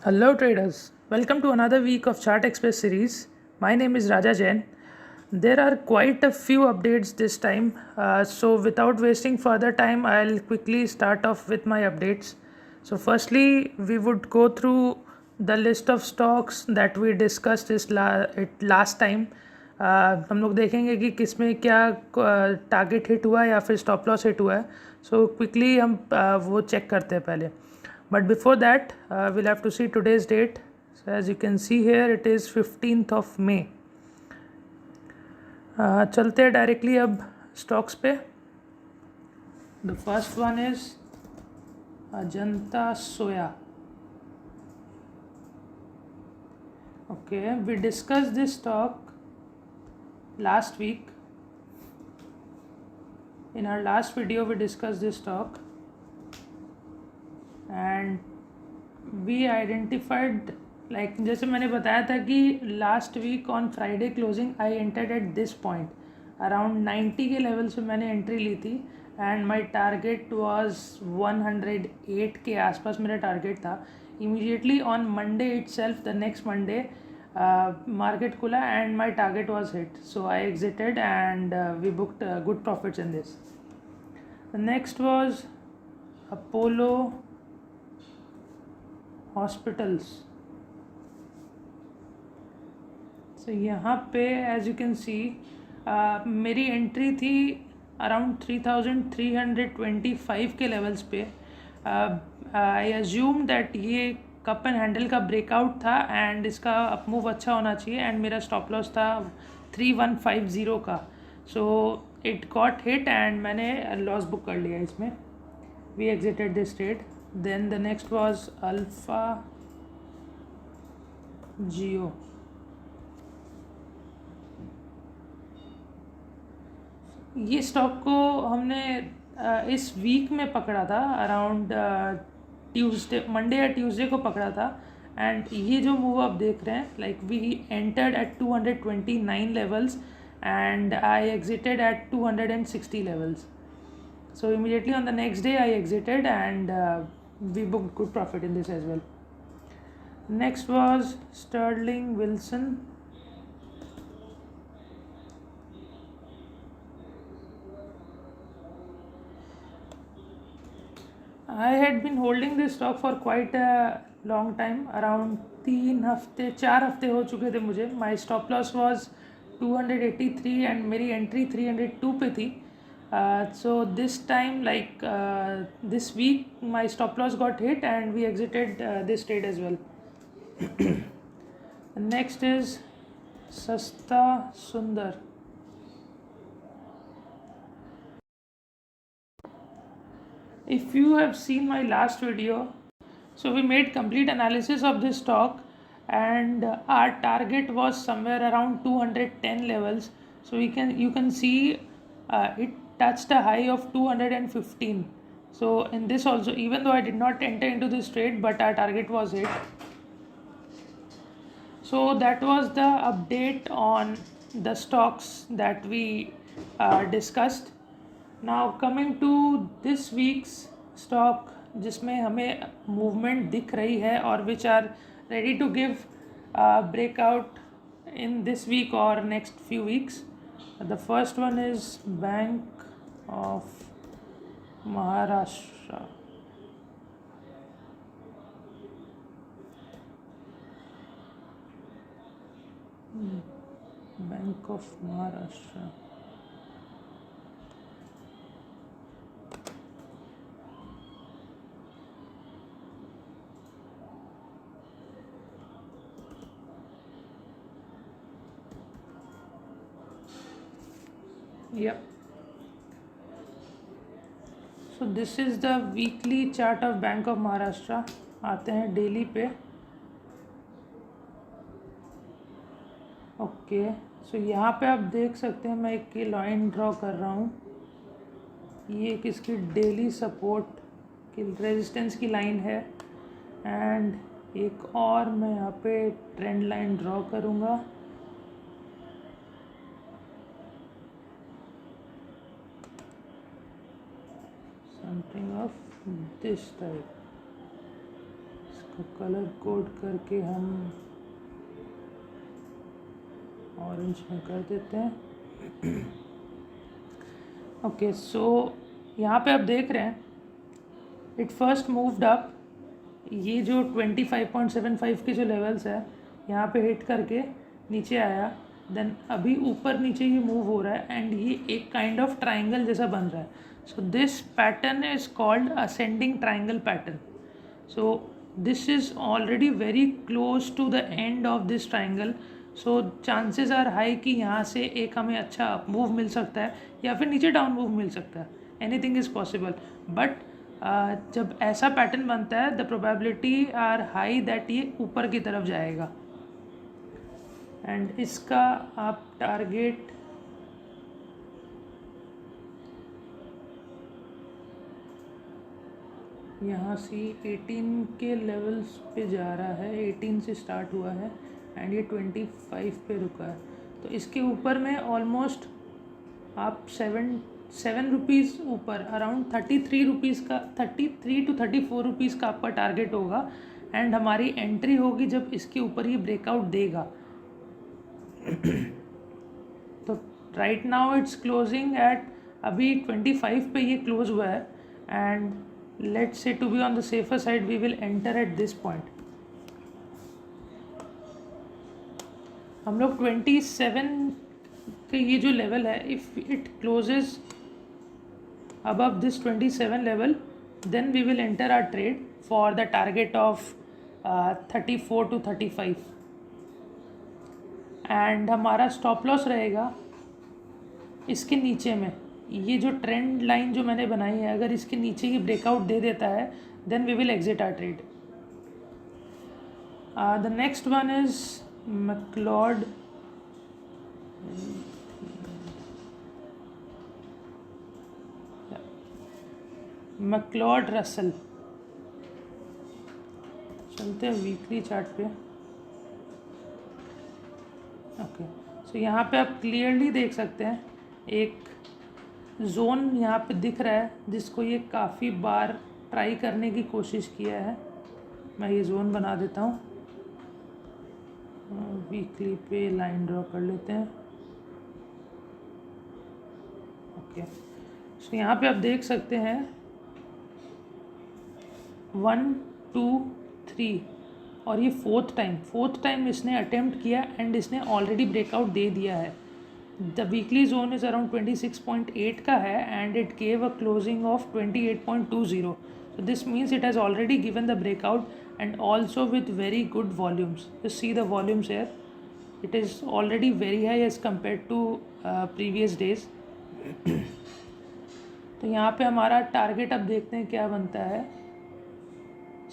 Hello traders, welcome to another week of Chart Express series. My name is Raja Jain. There are quite a few updates this time, so without wasting further time, I'll quickly start off with my updates. So, firstly, we would go through the list of stocks that we discussed last time. हम लोग देखेंगे कि किस में क्या target hit हुआ है या फिर स्टॉप लॉस हिट हुआ है. सो क्विकली हम वो चेक करते हैं पहले. But before that, we'll have to see today's date. So as you can see here, it is 15th of May. चलते हैं डायरेक्टली अब स्टॉक्स पे. The first one is Ajanta soya. Okay, we discussed this stock last week. In our last video, we discussed this stock and we identified, like जैसे मैंने बताया था कि last week on Friday closing I entered at this point around 90 के level से मैंने entry ली थी and my target was 108 के आसपास मेरा टारगेट था. Immediately on Monday itself, the next Monday market खुला and my target was hit, so I exited and we booked good profits in this. The next was Apollo hospitals. So यहाँ पे as you can सी मेरी entry थी around 3325 के levels पे. I assume that ये cup and handle का breakout था and इसका अपमूव अच्छा होना चाहिए एंड मेरा स्टॉप लॉस था 3150 का. So it got hit and मैंने लॉस बुक कर लिया इसमें. We exited this trade. Then the next was Alpha Geo. ये स्टॉक को हमने इस वीक में पकड़ा था अराउंड ट्यूसडे, मंडे या ट्यूसडे को पकड़ा था. एंड ये जो मूव आप देख रहे हैं, like we entered at 229 levels and I exited at 260 levels. So immediately on the next day I exited and we booked good profit in this as well. Next was Sterling Wilson. I had been holding this stock for quite a long time, around 4 हफ्ते हो चुके थे मुझे. My stop loss was 283 and मेरी entry 302 पे थी. So this time, like this week, my stop loss got hit and we exited this trade as well. Next is Sasta Sundar. If you have seen my last video, so we made complete analysis of this stock and our target was somewhere around 210 levels. So you can see it touched a high of 215. So in this also, even though I did not enter into this trade, but our target was hit. So that was the update on the stocks that we discussed. Now coming to this week's stock जिसमें हमें movement दिख रही है और which are ready to give breakout in this week और next few weeks. The first one is Bank of Maharashtra. Bank of Maharashtra. Yep. So this is the weekly chart of Bank of Maharashtra. आते हैं daily पे. Okay, so यहाँ पे आप देख सकते हैं मैं एक लाइन ड्रॉ कर रहा हूँ. ये किसकी डेली सपोर्ट की रेजिस्टेंस की लाइन है एंड एक और मैं यहाँ पे ट्रेंड लाइन ड्रॉ करूँगा. Something of this type. इसको कलर कोड करके हम ऑरेंज में कर देते हैं। ओके, सो यहाँ पे आप देख रहे हैं इट फर्स्ट मूव्ड अप, ये जो 25.75 के जो लेवल्स है यहाँ पे हिट करके नीचे आया, देन अभी ऊपर नीचे ये मूव हो रहा है एंड ये एक काइंड ऑफ ट्राइंगल जैसा बन रहा है. So this pattern is called ascending triangle pattern. So this is already very close to the end of this triangle. So chances are high कि यहाँ से एक हमें अच्छा अप मूव मिल सकता है या फिर नीचे डाउन मूव मिल सकता है. एनीथिंग इज़ पॉसिबल, बट जब ऐसा पैटर्न बनता है the probability are high that ये ऊपर की तरफ जाएगा. एंड इसका आप टारगेट यहाँ से 18 के लेवल्स पे जा रहा है. 18 से स्टार्ट हुआ है एंड ये 25 पे रुका है. तो इसके ऊपर में ऑलमोस्ट आप 7 रुपीज़ ऊपर अराउंड 33 रुपीज़ का 33 to 34 रुपीज़ का आपका टारगेट होगा. एंड हमारी एंट्री होगी जब इसके ऊपर ये ब्रेकआउट देगा. तो right now it's closing at अभी 25 पे ये क्लोज हुआ है. And let's say to be on the safer side we will enter at this point. हम लोग 27 के ये जो लेवल है, if it closes above this 27 level then we will enter our trade for the target of 34 to 35. And हमारा stop loss रहेगा इसके नीचे में. ये जो ट्रेंड लाइन जो मैंने बनाई है, अगर इसके नीचे ही ब्रेकआउट दे देता है then we will exit our trade. The next one is McLeod Russel. चलते हैं वीकली चार्ट पे. ओके, सो यहाँ पे आप क्लियरली देख सकते हैं एक जोन यहाँ पे दिख रहा है जिसको ये काफ़ी बार ट्राई करने की कोशिश किया है. मैं ये जोन बना देता हूँ. वीकली पे लाइन ड्रॉ कर लेते हैं. ओके, सो यहाँ पे आप देख सकते हैं 1 2 3 और ये फोर्थ टाइम इसने अटेम्प्ट किया एंड इसने ऑलरेडी ब्रेकआउट दे दिया है. The weekly zone is around 26.8 का है and it gave a closing of 28.20. so this means it has already given the breakout and also with very good volumes. Just see the volumes here, it is already very high as compared to previous days. तो यहाँ पे हमारा target अब देखते हैं क्या बनता है.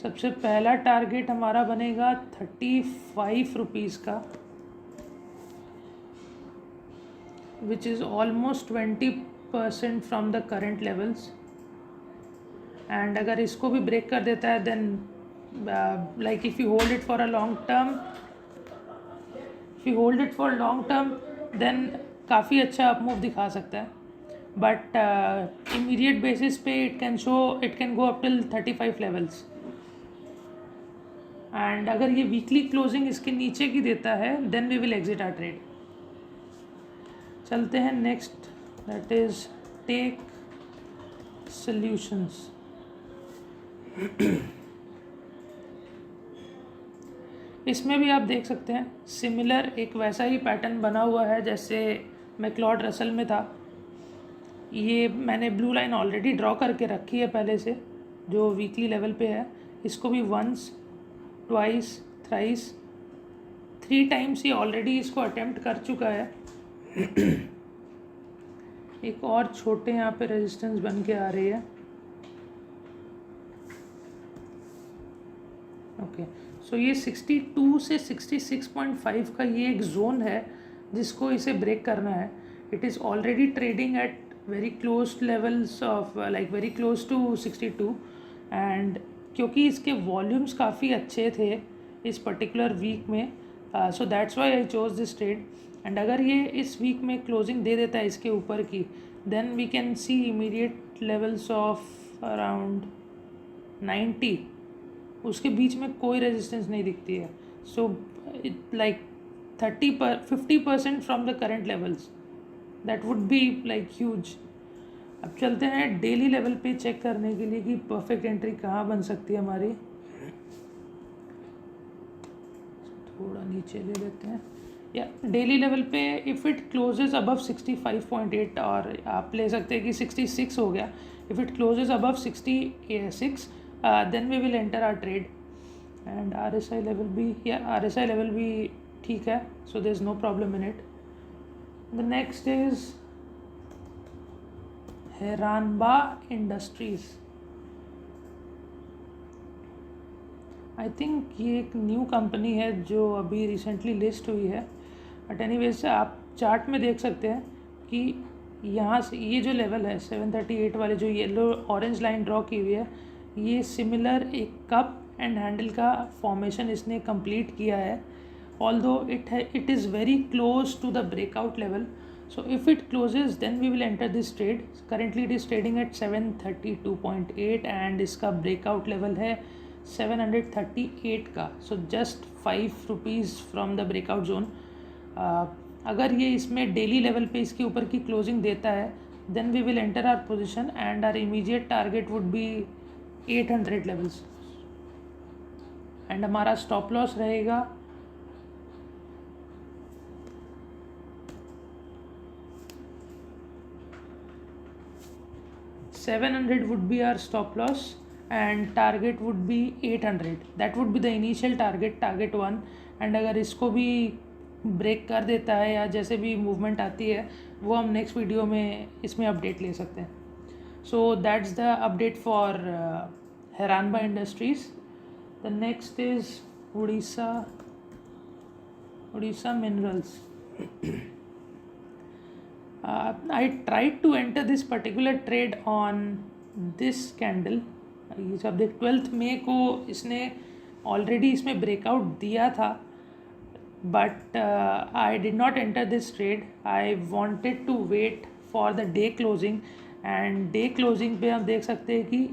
सबसे पहला टारगेट हमारा बनेगा 35 रुपीज़ का, which is almost 20% from the current levels. And अगर इसको भी ब्रेक कर देता है then like if you hold it for long term then काफ़ी अच्छा अप मूव दिखा सकता है. बट इमीडिएट बेसिस पे it can go up till 35 levels. And अगर ये वीकली क्लोजिंग इसके नीचे की देता है then we will exit our trade. चलते हैं next, that is take solutions. इसमें भी आप देख सकते हैं सिमिलर एक वैसा ही पैटर्न बना हुआ है जैसे मैक्लॉड रसल में था. ये मैंने ब्लू लाइन ऑलरेडी ड्रॉ करके रखी है पहले से जो वीकली लेवल पे है. इसको भी वंस ट्वाइस थ्राइस 3 टाइम्स ये ऑलरेडी इसको अटेम्प्ट कर चुका है. एक और छोटे यहाँ पे रेजिस्टेंस बन के आ रही है. ओके, सो ये 62 से 66.5 का ये एक जोन है जिसको इसे ब्रेक करना है. It is already trading at very close levels of like very close to 62. And क्योंकि इसके वॉल्यूम्स काफ़ी अच्छे थे इस पर्टिकुलर वीक में, so that's why I chose this trade. And अगर ये इस वीक में क्लोजिंग दे देता है इसके ऊपर की then we can see immediate levels of around 90 उसके बीच में कोई रेजिस्टेंस नहीं दिखती है. So it like 50% from the current levels, that would be like huge. अब चलते हैं डेली लेवल पे चेक करने के लिए कि परफेक्ट एंट्री कहाँ बन सकती है हमारी. थोड़ा नीचे ले लेते हैं. या डेली लेवल पे इफ़ इट क्लोजेज अबव 65.8, और आप ले सकते हैं कि 66 हो गया. If it closes above 66 then we will enter our trade. And RSI level भी, या RSI लेवल भी ठीक है, so there is no problem in it. The next is Heranba industries. I think ये एक न्यू कंपनी है जो अभी रिसेंटली लिस्ट हुई है. बट एनीवेज आप चार्ट में देख सकते हैं कि यहाँ से ये जो लेवल है 738 वाले, जो येलो ऑरेंज लाइन ड्रॉ की हुई है, ये सिमिलर एक कप एंड हैंडल का फॉर्मेशन इसने कंप्लीट किया है. Although it is very close to the breakout level. So if it closes then we will enter this trade. Currently it is trading at 732.8 and इसका breakout level है 738 का. So just 5 rupees from the breakout zone. अगर ये इसमें daily level पे इसके ऊपर की क्लोजिंग देता है then we will enter our position and our immediate target would be 800 levels. and हमारा stop loss रहेगा 700 would be our stop loss and target would be 800. that would be the initial target 1. and अगर इसको भी break कर देता है या जैसे भी मूवमेंट आती है वो हम नेक्स्ट वीडियो में इसमें अपडेट ले सकते हैं. So that's the update for Heranba industries. The next is Orissa minerals. I tried to enter this particular trade on this candle. ये जब देख 12 मई को इसने ऑलरेडी इसमें ब्रेकआउट दिया था, but I did not enter this trade. I wanted to wait for the day closing. And day closing पे हम देख सकते हैं कि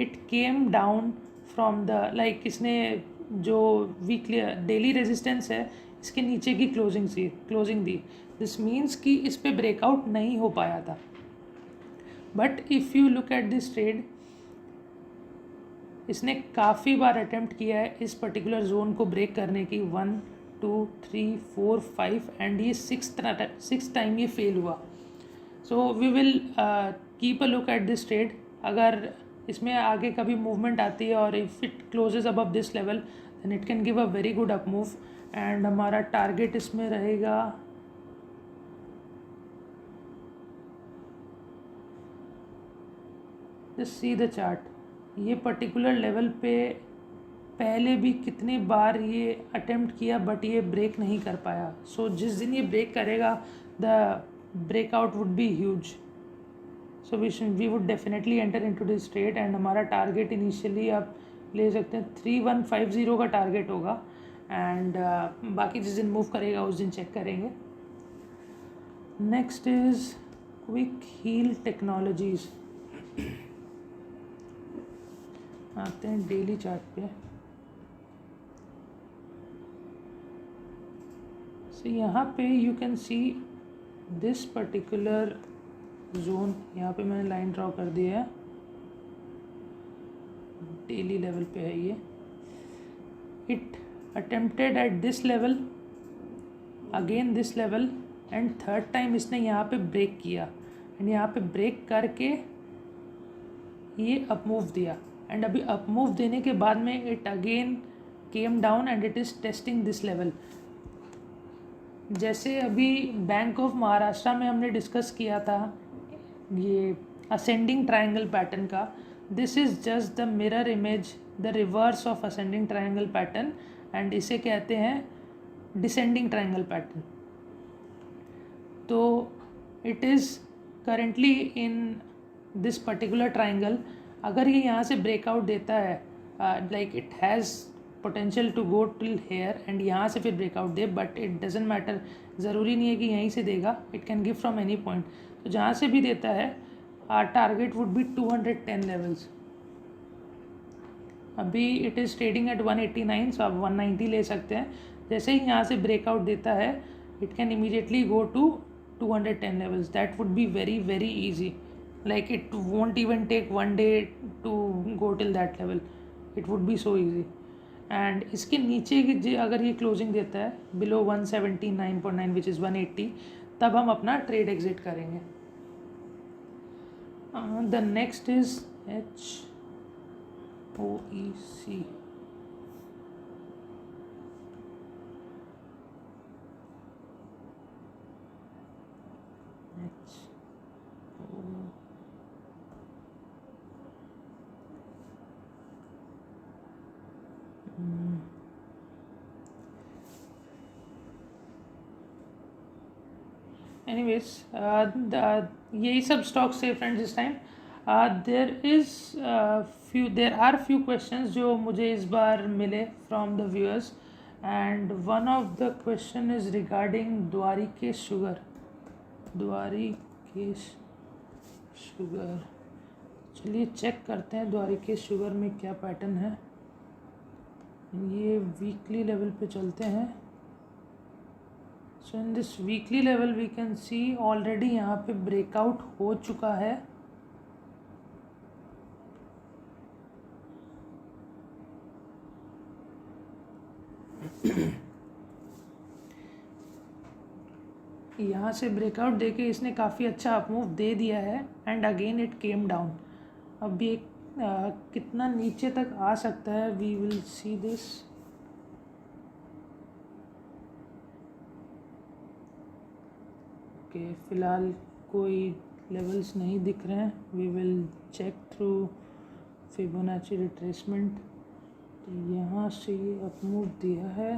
it came down from the इसने जो वीकली डेली रेजिस्टेंस है इसके नीचे की क्लोजिंग दी. दिस मीन्स कि इस पे ब्रेकआउट नहीं हो पाया था. But if you look at this trade, इसने काफ़ी बार अटेम्प्ट किया है इस पर्टिकुलर जोन को ब्रेक करने की. 1 2 3 4 5 एंड ये सिक्स टाइम ये फेल हुआ. So we will keep a look at this trade. अगर इसमें आगे कभी मूवमेंट आती है और if it closes above this level then it can give a very good up move. And हमारा टारगेट इसमें रहेगा जस्ट सी द चार्ट. ये पर्टिकुलर लेवल पे पहले भी कितने बार ये अटेम्प्ट किया बट ये ब्रेक नहीं कर पाया. सो जिस दिन ये ब्रेक करेगा the breakout would be huge. So we would definitely enter into this trade. And हमारा टारगेट इनिशियली आप ले सकते हैं 3150 का टारगेट होगा. एंड बाकी जिस दिन मूव करेगा उस दिन चेक करेंगे. Next is Quick Heal Technologies. आते हैं डेली चार्ट पे. सो यहाँ पे you can see this particular zone. यहाँ पे मैंने लाइन ड्रॉ कर दिया है, डेली लेवल पे है ये. It attempted at this level, again this level, and third time इसने यहाँ पे ब्रेक किया. एंड यहाँ पे ब्रेक करके ये अप मूव दिया. एंड अभी अप मूव देने के बाद में it again came down and it is testing this level. जैसे अभी बैंक ऑफ महाराष्ट्र में हमने डिस्कस किया था ये असेंडिंग ट्रायंगल पैटर्न का. This is just the mirror image, the reverse of ascending triangle pattern. And इसे कहते हैं डिसेंडिंग ट्रायंगल पैटर्न. तो it is currently in this particular triangle. अगर ये यहाँ से ब्रेकआउट देता है like it has potential to go till here and यहाँ से फिर ब्रेकआउट दे, बट इट डजेंट मैटर. ज़रूरी नहीं है कि यहीं से देगा, it can give from any point. तो जहाँ से भी देता है our target would be 210 levels. अभी it is trading at 189, so आप 190 ले सकते हैं. जैसे ही यहाँ से ब्रेकआउट देता है, it can immediately go to 210 levels. That would be very very easy. Like it won't even take one day to go till that level. It would be so easy. And इसके नीचे की अगर ये closing देता है below 179.9 which is 180, तब हम अपना ट्रेड एग्जिट करेंगे. The next is HOEC. Anyways, यही सब स्टॉक्स थे फ्रेंड्स इस time. there are few questions जो मुझे इस बार मिले from the viewers, and one of the question is regarding Dwarikesh sugar. चलिए चेक करते हैं द्वारिकेश शुगर में क्या पैटर्न है. ये वीकली लेवल पे चलते हैं. So in this weekly level we can see already यहाँ पे ब्रेकआउट हो चुका है. यहाँ से ब्रेकआउट देके इसने काफ़ी अच्छा अपमूव दे दिया है, and again it came down. अब ये कितना नीचे तक आ सकता है, we will see this. Okay, फ़िलहाल कोई लेवल्स नहीं दिख रहे हैं. We will check through Fibonacci retracement. तो यहाँ से ये अपमूव दिया है.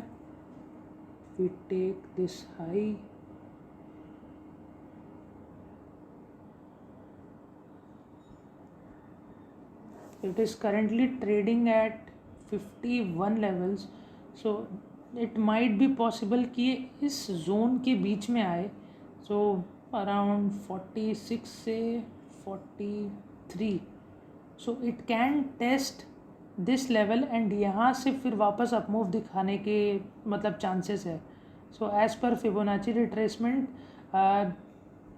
We take this high. It is currently trading at 51 levels, so it might be possible कि इस जोन के बीच में आए. so around 46 से 43, so it can test this level and यहाँ से फिर वापस अपमूव दिखाने के मतलब चांसेस है. so as per Fibonacci retracement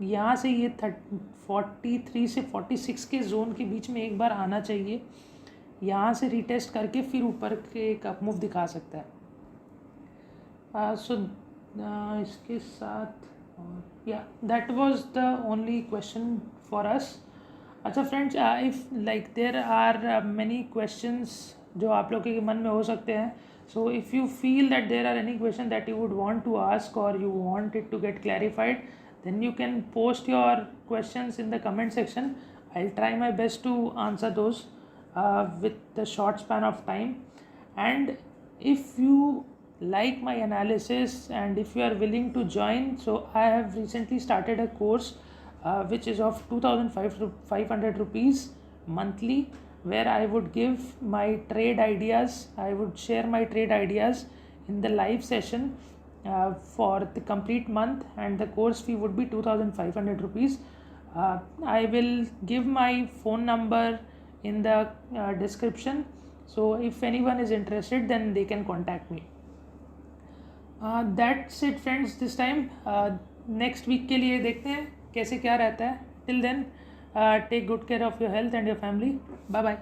यहाँ से ये 43 से 46 के जोन के बीच में एक बार आना चाहिए. यहाँ से रिटेस्ट करके फिर ऊपर के एक अपमूव दिखा सकता है. सो इसके साथ या that was the only question for us. अच्छा friends, if like there are many questions जो आप लोगों के मन में हो सकते हैं. So if you feel that there are any question that you would want to ask और you want it to get clarified, then you can post your questions in the comment section. I'll try my best to answer those with the short span of time. And if you like my analysis and if you are willing to join, so I have recently started a course which is of 2,500 rupees monthly, where I would give my trade ideas. I would share my trade ideas in the live session for the complete month, and the course fee would be 2,500 rupees. I will give my phone number in the description, so if anyone is interested then they can contact me. That's it friends this time. Next week के लिए देखते हैं कैसे क्या रहता है. Till then, take good care of your health and your family. Bye bye.